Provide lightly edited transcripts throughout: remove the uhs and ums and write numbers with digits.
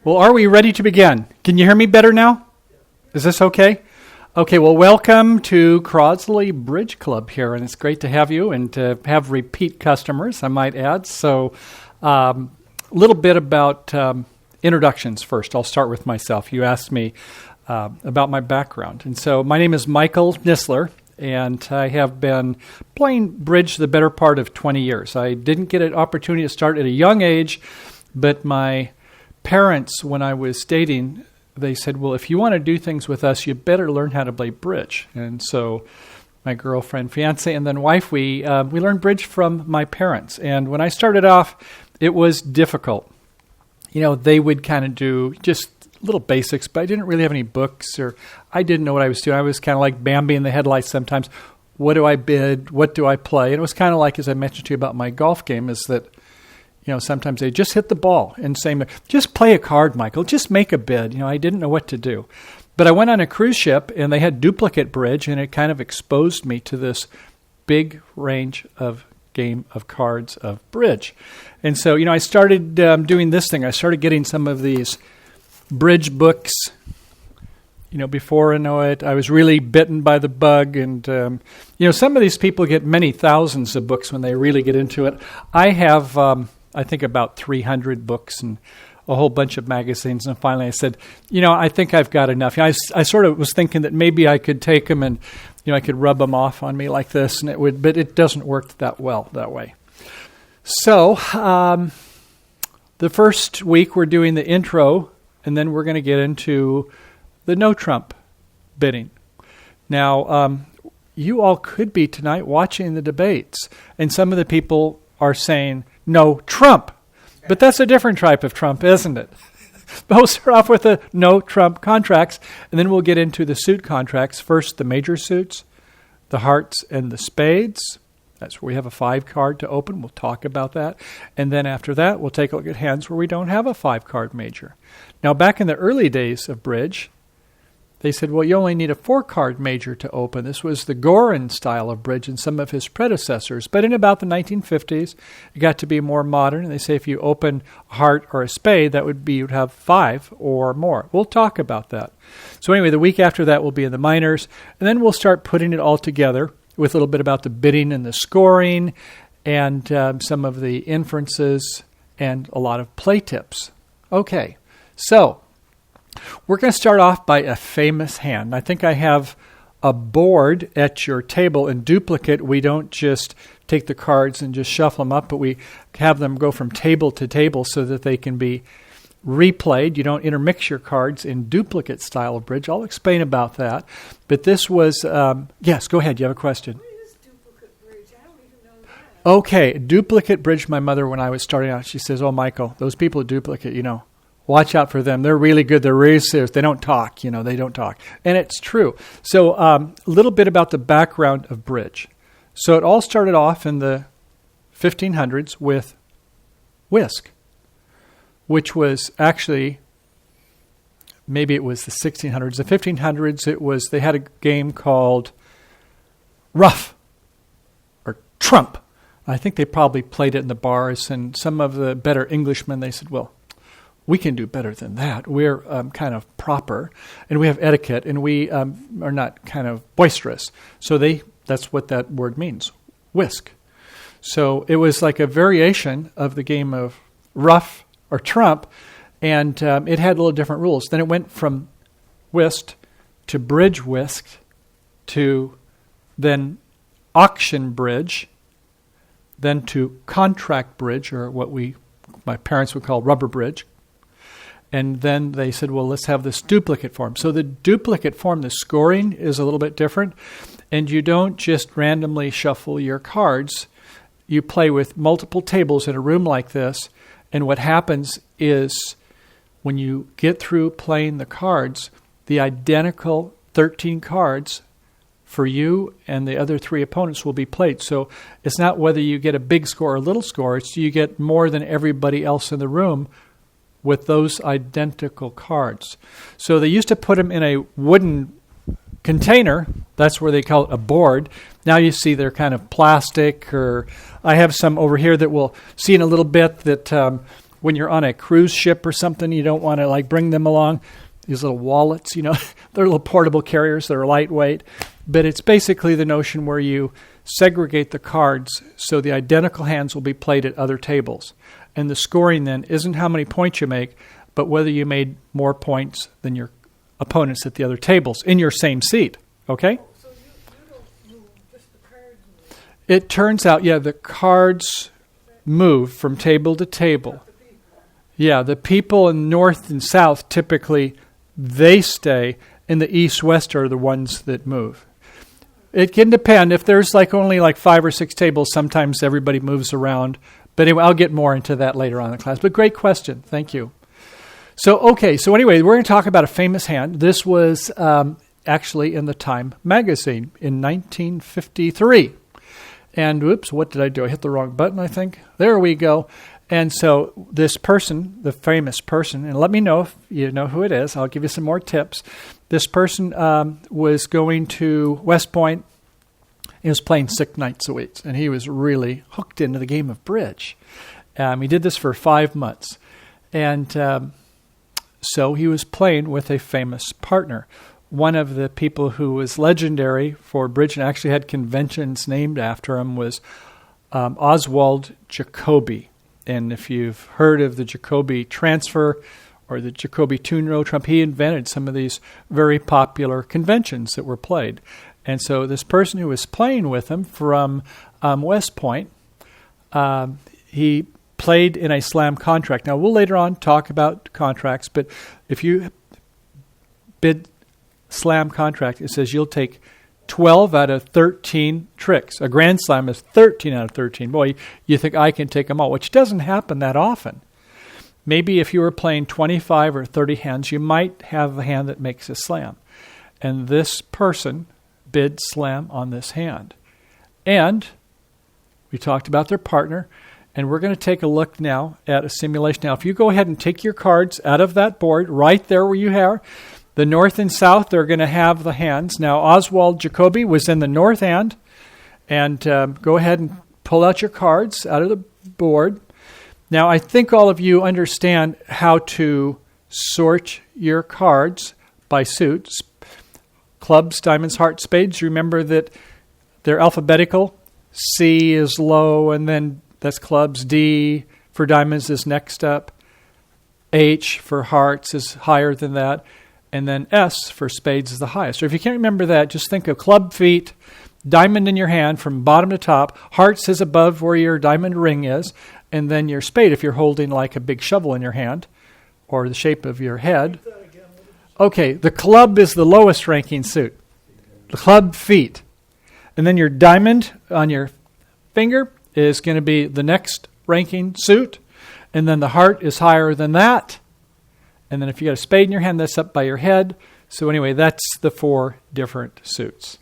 Well, are we ready to begin? Can you hear me better now? Is this okay? Okay, well, welcome to Crosley Bridge Club here, and it's great to have you and to have repeat customers, I might add. So a little bit about introductions first. I'll start with myself. You asked me about my background. And so my name is Michael Nissler, and I have been playing bridge the better part of 20 years. I didn't get an opportunity to start at a young age, but my parents, when I was dating, they said, well, if you want to do things with us, you better learn how to play bridge. And so my girlfriend, fiance, and then wife, we learned bridge from my parents. And when I started off, it was difficult. You know, they would kind of do just little basics, but I didn't really have any books, or I didn't know what I was doing. I was kind of like Bambi in the headlights sometimes. What do I bid? What do I play? And it was kind of like, as I mentioned to you about my golf game, is that, you know, sometimes they just hit the ball and say, just play a card, Michael. Just make a bid. You know, I didn't know what to do. But I went on a cruise ship, and they had duplicate bridge, and it kind of exposed me to this big range of game of cards of bridge. And so, you know, I started doing this thing. I started getting some of these bridge books. You know, before I know it, I was really bitten by the bug. And, you know, some of these people get many thousands of books when they really get into it. I have, I think, about 300 books and a whole bunch of magazines. And finally I said, you know, I think I've got enough. I sort of was thinking that maybe I could take them and, you know, I could rub them off on me like this, and it would, but it doesn't work that well that way. So the first week we're doing the intro, and then we're going to get into the no Trump bidding. Now, you all could be tonight watching the debates, and some of the people are saying, no Trump. But that's a different type of Trump, isn't it? But we'll start off with the no Trump contracts, and then we'll get into the suit contracts. First, the major suits, the hearts and the spades. That's where we have a 5-card to open. We'll talk about that. And then after that, we'll take a look at hands where we don't have a 5-card major. Now, back in the early days of bridge, they said, well, you only need a 4-card major to open. This was the Gorin style of bridge and some of his predecessors. But in about the 1950s, it got to be more modern. And they say if you open a heart or a spade, that would be you'd have 5 or more. We'll talk about that. So anyway, the week after that will be in the minors. And then we'll start putting it all together with a little bit about the bidding and the scoring and some of the inferences and a lot of play tips. Okay, so we're going to start off by a famous hand. I think I have a board at your table. In duplicate, we don't just take the cards and just shuffle them up, but we have them go from table to table so that they can be replayed. You don't intermix your cards in duplicate style of bridge. I'll explain about that. But this was, yes, go ahead. You have a question. What is duplicate bridge? I don't even know that. Okay, duplicate bridge. My mother, when I was starting out, she says, oh, Michael, those people at duplicate, you know, watch out for them. They're really good. They're really serious. They don't talk. You know, they don't talk. And it's true. So a little bit about the background of bridge. So it all started off in the 1500s with whisk, which was actually, maybe it was the 1600s. The 1500s, they had a game called Rough or Trump. I think they probably played it in the bars, and some of the better Englishmen, they said, well, we can do better than that. We're kind of proper, and we have etiquette, and we are not kind of boisterous. So that's what that word means, whisk. So it was like a variation of the game of Rough or Trump, and it had a little different rules. Then it went from whist to bridge whisk to then auction bridge, then to contract bridge, or what my parents would call rubber bridge. And then they said, well, let's have this duplicate form. So the duplicate form, the scoring is a little bit different. And you don't just randomly shuffle your cards. You play with multiple tables in a room like this. And what happens is when you get through playing the cards, the identical 13 cards for you and the other 3 opponents will be played. So it's not whether you get a big score or a little score. It's you get more than everybody else in the room with those identical cards. So they used to put them in a wooden container. That's where they call it a board. Now you see they're kind of plastic, or I have some over here that we'll see in a little bit that when you're on a cruise ship or something, you don't want to like bring them along. These little wallets, they're little portable carriers that are lightweight. But it's basically the notion where you segregate the cards so the identical hands will be played at other tables. And the scoring then isn't how many points you make, but whether you made more points than your opponents at the other tables in your same seat. Okay? So you don't move, just the cards move. It turns out, the cards move from table to table. Yeah, the people in north and south typically, they stay, and the east-west are the ones that move. It can depend. If there's only 5 or 6 tables, sometimes everybody moves around. But anyway, I'll get more into that later on in the class. But great question. Thank you. So anyway, we're going to talk about a famous hand. This was actually in the Time magazine in 1953. And whoops, what did I do? I hit the wrong button, I think. There we go. And so this person, the famous person, and let me know if you know who it is. I'll give you some more tips. This person was going to West Point. He was playing 6 nights a week, and he was really hooked into the game of bridge. He did this for 5 months. And so he was playing with a famous partner. One of the people who was legendary for bridge and actually had conventions named after him was Oswald Jacoby. And if you've heard of the Jacoby transfer or the Jacoby Tunro Trump, he invented some of these very popular conventions that were played. And so this person who was playing with him from West Point, he played in a slam contract. Now, we'll later on talk about contracts, but if you bid slam contract, it says you'll take 12 out of 13 tricks. A grand slam is 13 out of 13. Boy, you think I can take them all, which doesn't happen that often. Maybe if you were playing 25 or 30 hands, you might have a hand that makes a slam. And this person bid slam on this hand. And we talked about their partner, and we're going to take a look now at a simulation. Now, if you go ahead and take your cards out of that board, right there where you are, the north and south, they're going to have the hands. Now, Oswald Jacoby was in the north hand. And go ahead and pull out your cards out of the board. Now, I think all of you understand how to sort your cards by suits. Clubs, diamonds, hearts, spades. Remember that they're alphabetical. C is low, and then that's clubs. D for diamonds is next up. H for hearts is higher than that. And then S for spades is the highest. So if you can't remember that, just think of club feet, diamond in your hand from bottom to top. Hearts is above where your diamond ring is. And then your spade if you're holding like a big shovel in your hand or the shape of your head. Okay, the club is the lowest ranking suit. The club feet. And then your diamond on your finger is going to be the next ranking suit. And then the heart is higher than that. And then if you got a spade in your hand, that's up by your head. So anyway, that's the 4 different suits.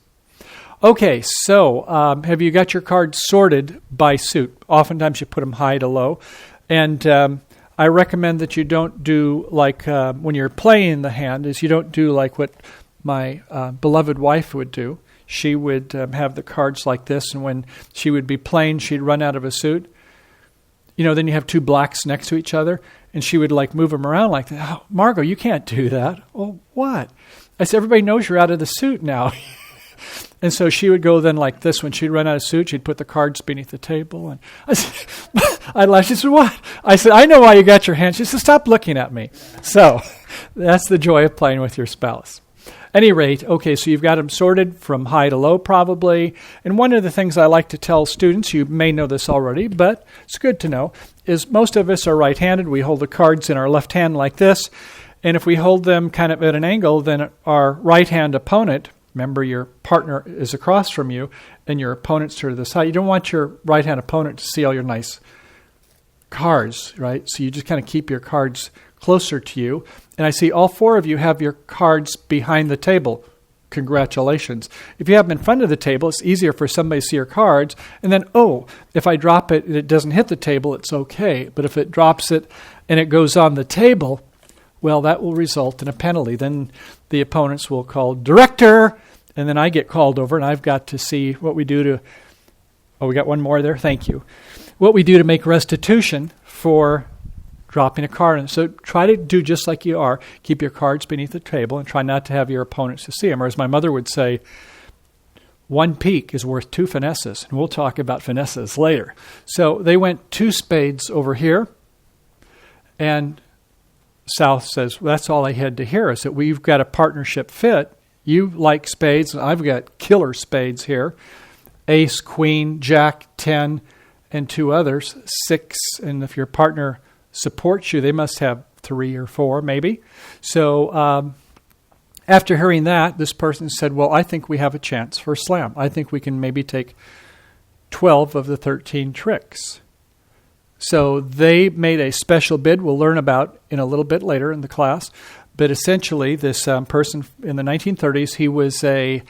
Okay, so have you got your cards sorted by suit? Oftentimes you put them high to low. And I recommend that you don't do like when you're playing the hand, is you don't do like what my beloved wife would do. She would have the cards like this, and when she would be playing, she'd run out of a suit. Then you have 2 blacks next to each other, and she would like move them around like that. Oh, Margot, you can't do that. Oh, what? I said, everybody knows you're out of the suit now. And so she would go then like this. When she'd run out of suit, she'd put the cards beneath the table. And I said, I laughed. She said, what? I said, I know why you got your hand. She said, stop looking at me. So that's the joy of playing with your spouse. Any rate, okay, so you've got them sorted from high to low probably. And one of the things I like to tell students, you may know this already, but it's good to know, is most of us are right-handed. We hold the cards in our left hand like this. And if we hold them kind of at an angle, then our right-hand opponent, remember your partner is across from you and your opponent's to the side. You don't want your right-hand opponent to see all your nice cards, right? So you just kind of keep your cards closer to you. And I see all 4 of you have your cards behind the table. Congratulations. If you have them in front of the table, it's easier for somebody to see your cards. And then, if I drop it and it doesn't hit the table, it's okay. But if it drops it and it goes on the table, well, that will result in a penalty. Then the opponents will call director, and then I get called over, and I've got to see what we do to... Oh, we got one more there? Thank you. What we do to make restitution for dropping a card. And so try to do just like you are. Keep your cards beneath the table and try not to have your opponents to see them. Or as my mother would say, one peek is worth two finesses. And we'll talk about finesses later. So they went 2 spades over here. And South says, well, that's all I had to hear is that we've got a partnership fit. You like spades, and I've got killer spades here. Ace, queen, jack, 10, and 2 others, 6. And if your partner supports you, they must have 3 or 4 maybe. So after hearing that, this person said, well, I think we have a chance for a slam. I think we can maybe take 12 of the 13 tricks. So they made a special bid we'll learn about in a little bit later in the class. But essentially, this person in the 1930s, he was a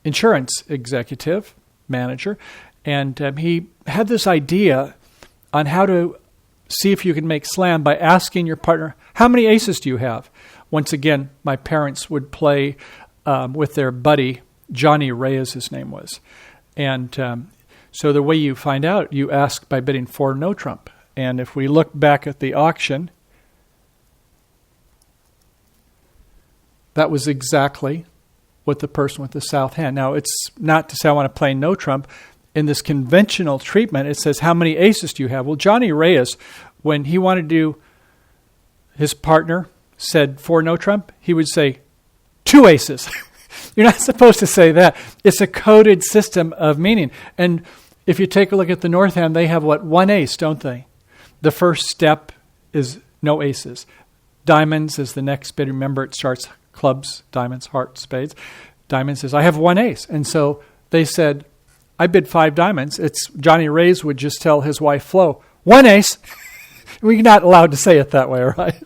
insurance executive, manager, and he had this idea on how to see if you can make slam by asking your partner, how many aces do you have? Once again, my parents would play with their buddy, Johnny Reyes, his name was. And so the way you find out, you ask by bidding 4 no trump. And if we look back at the auction, that was exactly what the person with the south hand. Now, it's not to say I want to play no trump. In this conventional treatment, it says, how many aces do you have? Well, Johnny Reyes, when he wanted to do, his partner said 4 no trump, he would say 2 aces. You're not supposed to say that. It's a coded system of meaning. And if you take a look at the north hand, they have 1 ace, don't they? The first step is no aces. Diamonds is the next bid. Remember, it starts clubs, diamonds, hearts, spades. Diamonds says, I have 1 ace. And so they said, I bid 5 diamonds. It's Johnny Reyes would just tell his wife, Flo, 1 ace. We're not allowed to say it that way, right?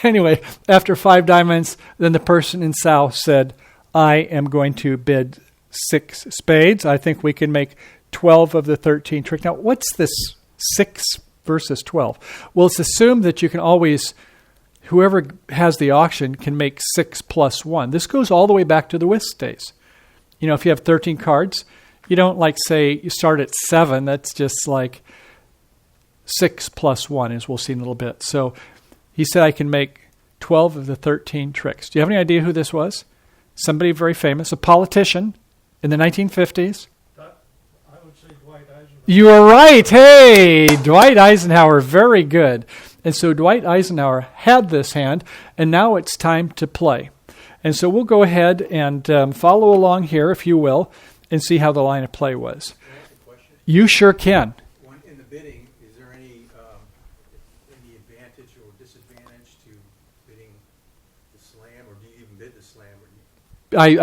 Anyway, after 5 diamonds, then the person in south said, I am going to bid 6 spades. I think we can make 12 of the 13 tricks. Now, what's this 6 versus 12? Well, it's assumed that you can always, whoever has the auction can make 6 plus 1. This goes all the way back to the whist days. You know, if you have 13 cards, you don't say you start at 7. That's just like 6 plus 1, as we'll see in a little bit. So he said I can make 12 of the 13 tricks. Do you have any idea who this was? Somebody very famous, a politician in the 1950s. I would say Dwight Eisenhower. You are right. Hey, Dwight Eisenhower, very good. And so Dwight Eisenhower had this hand, and now it's time to play. And so we'll go ahead and follow along here, if you will, and see how the line of play was. Can I ask a question? You sure can. In the bidding, is there any advantage or disadvantage to bidding the slam, or do you even bid the slam?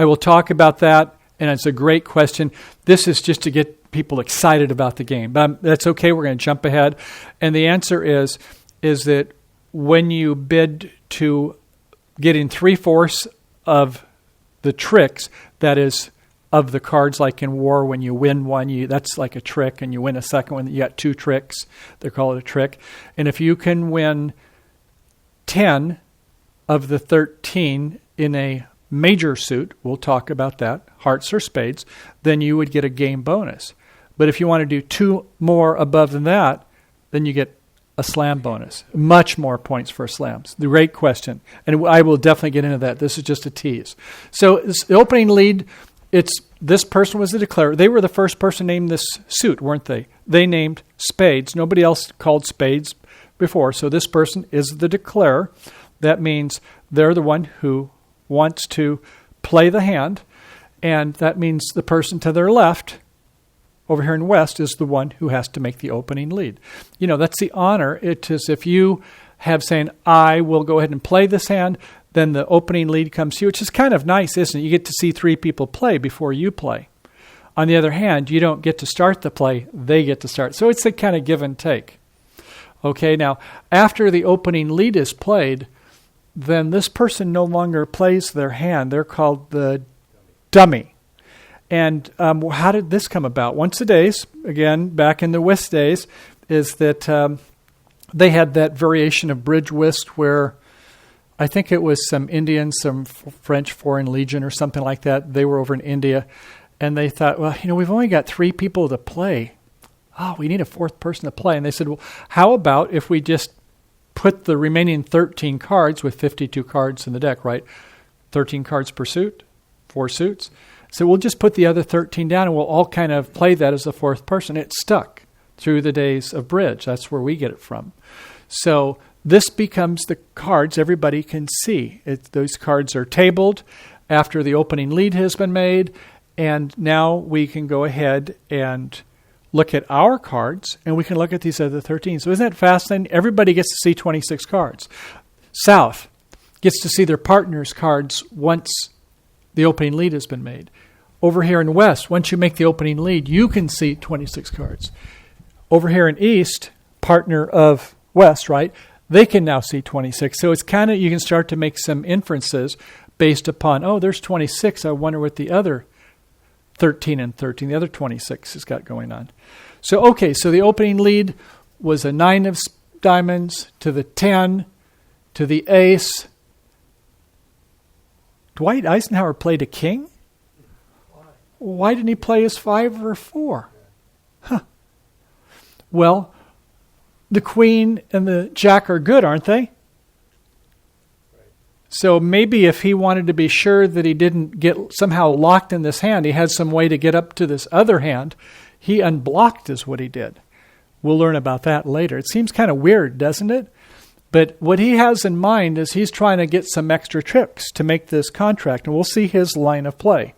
I will talk about that, and it's a great question. This is just to get people excited about the game. But that's okay. We're going to jump ahead. And the answer is that when you bid to getting 3/4 of the tricks, that is, of the cards, like in war, when you win one, that's like a trick, and you win a second one, you got 2 tricks. They call it a trick. And if you can win 10 of the 13 in a major suit, we'll talk about that, hearts or spades, then you would get a game bonus. But if you want to do 2 more above than that, then you get a slam bonus. Much more points for slams. The great question. And I will definitely get into that. This is just a tease. So the opening lead, this person was the declarer. They were the first person named this suit, weren't they? They named spades. Nobody else called spades before. So this person is the declarer. That means they're the one who wants to play the hand, and that means the person to their left over here in west is the one who has to make the opening lead. You know, that's the honor. It is if you have saying, I will go ahead and play this hand, then the opening lead comes to you, which is kind of nice, isn't it? You get to see 3 people play before you play. On the other hand, you don't get to start the play, they get to start. So it's a kind of give and take. Okay, now, after the opening lead is played, then this person no longer plays their hand. They're called the dummy. And how did this come about? Once a days, again, back in the whist days, is that they had that variation of bridge whist where I think it was some Indians, some French Foreign Legion or something like that. They were over in India, and they thought, well, we've only got 3 people to play. Oh, we need a 4th person to play. And they said, well, how about if we just put the remaining 13 cards with 52 cards in the deck, right? 13 cards per suit, 4 suits. So we'll just put the other 13 down and we'll all kind of play that as the fourth person. It stuck through the days of bridge. That's where we get it from. So this becomes the cards everybody can see. Those cards are tabled after the opening lead has been made. And now we can go ahead and look at our cards, and we can look at these other 13. So isn't that fascinating? Everybody gets to see 26 cards. South gets to see their partner's cards once the opening lead has been made. Over here in West, once you make the opening lead, you can see 26 cards. Over here in East, partner of West, right? They can now see 26. So it's kind of, you can start to make some inferences based upon, oh, there's 26. I wonder what the other 13 and 13, the other 26 has got going on. So, okay, so the opening lead was a 9 of diamonds to the 10 to the ace. Dwight Eisenhower played a king? Why didn't he play his 5 or 4? Huh. Well, the queen and the jack are good, aren't they? So maybe if he wanted to be sure that he didn't get somehow locked in this hand, he had some way to get up to this other hand, he unblocked is what he did. We'll learn about that later. It seems kind of weird, doesn't it? But what he has in mind is he's trying to get some extra tricks to make this contract, and we'll see his line of play.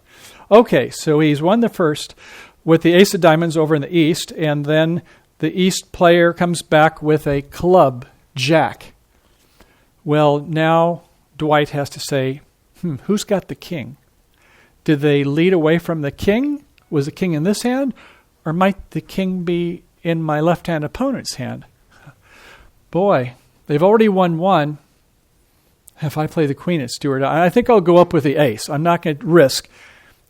Okay, so he's won the first with the ace of diamonds over in the east, and then the east player comes back with a club, jack. Well, now Dwight has to say, who's got the king? Did they lead away from the king? Was the king in this hand? Or might the king be in my left-hand opponent's hand? Boy, they've already won one. If I play the queen at Stewart, I think I'll go up with the ace. I'm not going to risk.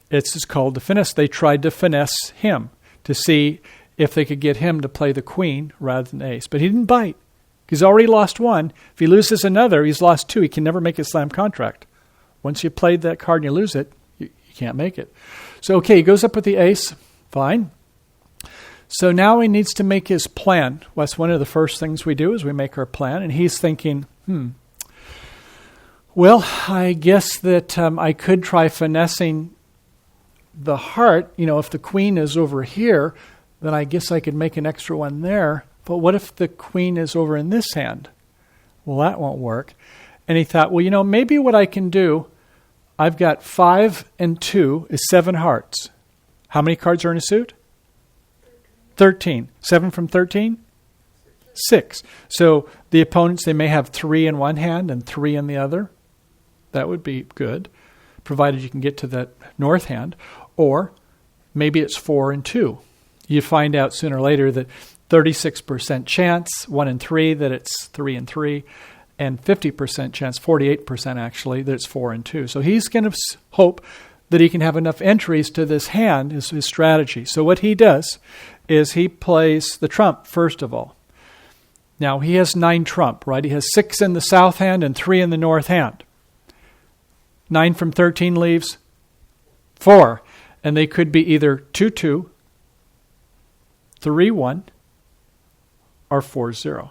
It's just called the finesse. They tried to finesse him to see if they could get him to play the queen rather than ace. But he didn't bite. He's already lost one. If he loses another, he's lost 2. He can never make a slam contract. Once you played that card and you lose it, you can't make it. So, okay, he goes up with the ace. Fine. So now he needs to make his plan. Well, that's one of the first things we do is we make our plan. And he's thinking, well, I guess that I could try finessing the heart. You know, if the queen is over here, then I guess I could make an extra one there. But what if the queen is over in this hand? Well, that won't work. And he thought, well, you know, maybe what I can do, I've got 5 and 2 is 7 hearts. How many cards are in a suit? 13. 7 from 13? 6. So the opponents, they may have 3 in one hand and 3 in the other. That would be good, provided you can get to that north hand. Or maybe it's 4 and 2. You find out sooner or later that 36% chance, 1 in 3, that it's 3 and 3, and 50% chance, 48% actually, that it's 4 and 2. So he's going to hope that he can have enough entries to this hand is his strategy. So what he does is he plays the trump first of all. Now he has 9 trump, right? He has 6 in the south hand and 3 in the north hand. 9 from 13 leaves 4. And they could be either 2-2, 3-1, or 4-0.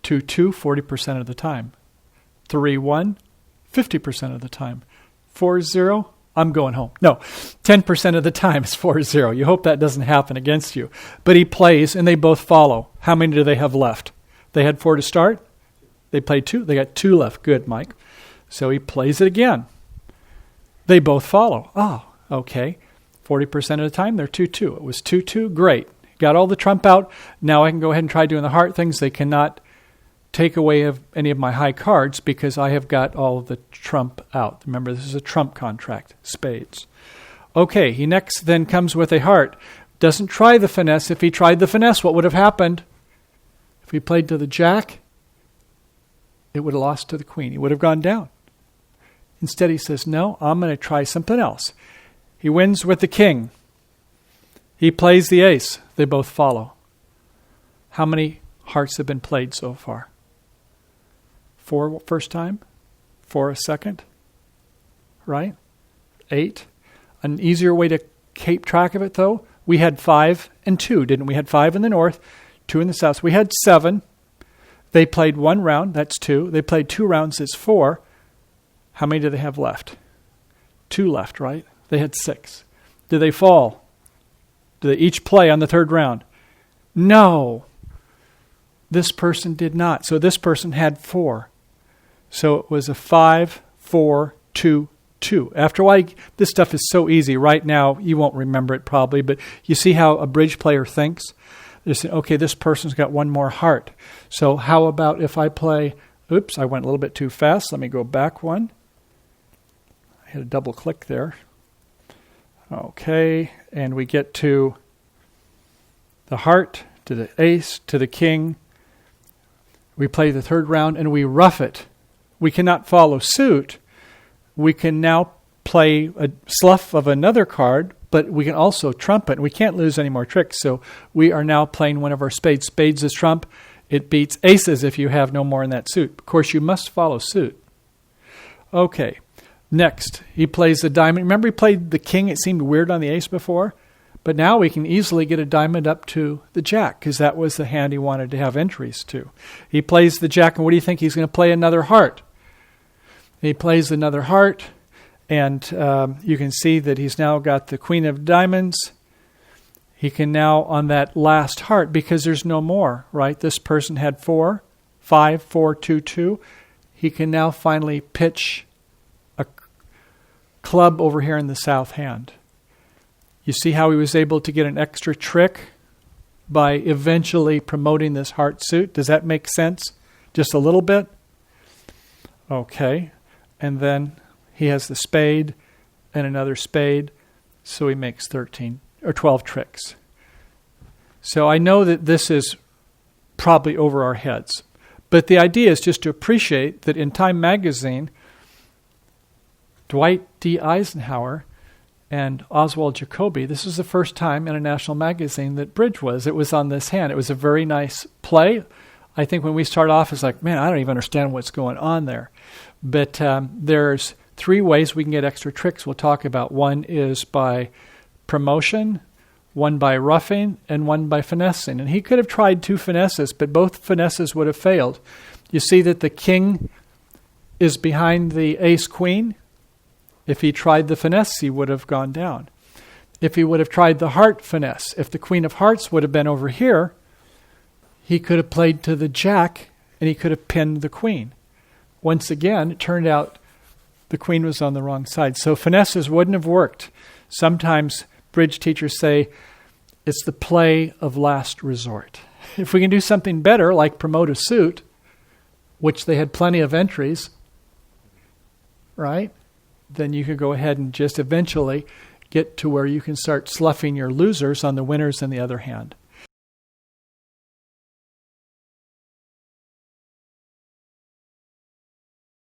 2-2, 40% of the time. 3-1, 50% of the time. 4-0, I'm going home. No, 10% of the time is 4-0. You hope that doesn't happen against you. But he plays, and they both follow. How many do they have left? They had 4 to start. They played 2. They got 2 left. Good, Mike. So he plays it again. They both follow. Oh, okay. 40% of the time, they're 2-2. It was 2-2. Great. Got all the trump out. Now I can go ahead and try doing the heart things. They cannot take away any of my high cards because I have got all of the trump out. Remember, this is a trump contract. Spades. Okay, he next then comes with a heart. Doesn't try the finesse. If he tried the finesse, what would have happened? If he played to the jack, it would have lost to the queen. He would have gone down. Instead, he says, no, I'm going to try something else. He wins with the king. He plays the ace. They both follow. How many hearts have been played so far? 4 first time? 4 a second? Right? 8. An easier way to keep track of it, though, we had 5 and 2, didn't we? We had 5 in the north, 2 in the south. So we had 7. They played 1 round, that's 2. They played 2 rounds, it's 4. How many do they have left? 2 left, right? They had 6. Do they fall? Do they each play on the 3rd round? No. This person did not. So this person had 4. So it was a 5, 4, 2, 2. After a while, this stuff is so easy. Right now, you won't remember it probably, but you see how a bridge player thinks? They say, okay, this person's got 1 more heart. So how about if I play, oops, I went a little bit too fast. Let me go back 1. I hit a double click there. Okay, and we get to the heart, to the ace, to the king. We play the 3rd round and we rough it. We cannot follow suit. We can now play a slough of another card, but we can also trump it. We can't lose any more tricks, so we are now playing one of our spades. Spades is trump. It beats aces if you have no more in that suit. Of course, you must follow suit. Okay, next, he plays the diamond. Remember he played the king? It seemed weird on the ace before, but now we can easily get a diamond up to the jack because that was the hand he wanted to have entries to. He plays the jack, and what do you think? He's going to play another heart. He plays another heart, and you can see that he's now got the queen of diamonds. He can now, on that last heart, because there's no more, right? This person had 4, 5, 4, 2, 2. He can now finally pitch a club over here in the south hand. You see how he was able to get an extra trick by eventually promoting this heart suit? Does that make sense? Just a little bit? Okay. And then he has the spade and another spade, so he makes 13 or 12 tricks. So I know that this is probably over our heads, but the idea is just to appreciate that in Time magazine, Dwight D. Eisenhower and Oswald Jacoby, this is the first time in a national magazine that bridge was. It was on this hand. It was a very nice play. I think when we start off, it's like, man, I don't even understand what's going on there. But there's 3 ways we can get extra tricks we'll talk about. One is by promotion, one by roughing, and one by finessing. And he could have tried 2 finesses, but both finesses would have failed. You see that the king is behind the ace-queen. If he tried the finesse, he would have gone down. If he would have tried the heart finesse, if the queen of hearts would have been over here, he could have played to the jack, and he could have pinned the queen. Once again, it turned out the queen was on the wrong side. So finesses wouldn't have worked. Sometimes bridge teachers say it's the play of last resort. If we can do something better, like promote a suit, which they had plenty of entries, right? Then you could go ahead and just eventually get to where you can start sloughing your losers on the winners in the other hand.